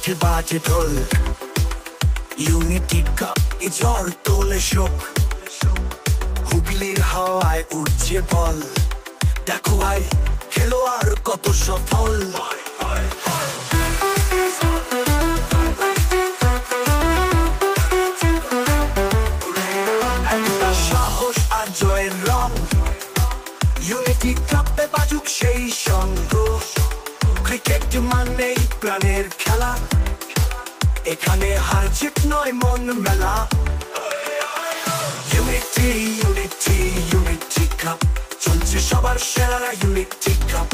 মাঠে বাজে ঢোল, ইউনিটি কাপ ঝড় তোলে শোক, হুগলির হাওয়ায় উঠছে বল, দেখো ভাই খেলোয়াড় কত সফল। একটা সাহস আর জয়ের রং, ইউনিটি কাপে বাজুক সেই সঙ্গ। ক্রিকেট মানেই প্রাণের খেলা, এখানে হার জিত নয় মন মেলা। ইউনিটি ইউনিটি ইউনিটি কাপ, চলছে সবার সেরা ইউনিটি কাপ।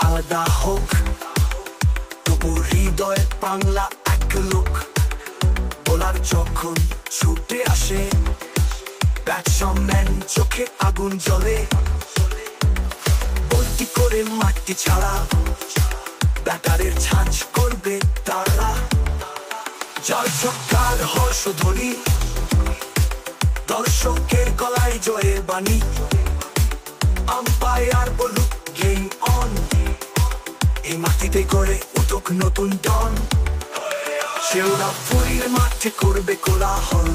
আলাদা হোক তবু হৃদয় বাংলা এক লোক, বোলার যখন ছুটে আসে ব্যাটসম্যান চোখে আগুন জ্বলে, বলটি করে মাটি ছাড়া ব্যাটারের ছাঁচ করবে তারা। জয় ছক্কার হর্ষধ্বনি, দর্শকের গলায় জয়ের বাণী, আম্পায়ার বলুক গেম অন, এই মাটিতে করে উঠুক নতুন ডন। সেওরা ফুলের মাঠে করবে কোলাহল,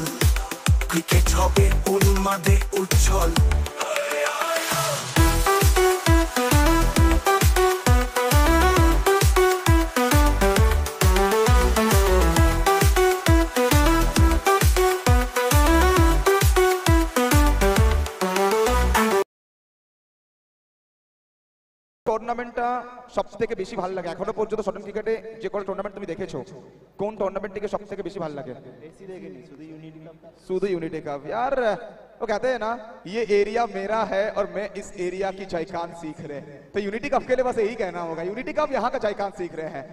ক্রিকেট হবে উন্মাদে উজ্জ্বল। টুর্নামেন্টটা সবথেকে বেশি ভালো লাগে এখনো পর্যন্ত শর্ট ক্রিকেটে যে কোনো টুর্নামেন্ট তুমি দেখেছো, কোন টুর্নামেন্টটিকে সবথেকে বেশি ভালো লাগে? শুধু यूनिटी कप। यार वो कहते हैं ना, ये एरिया मेरा है और मैं इस एरिया की जयकान सीख रहे हैं, तो यूनिटी कप के लिए बस यही कहना होगा, यूनिटी कप यहाँ का जयकान सीख रहे हैं।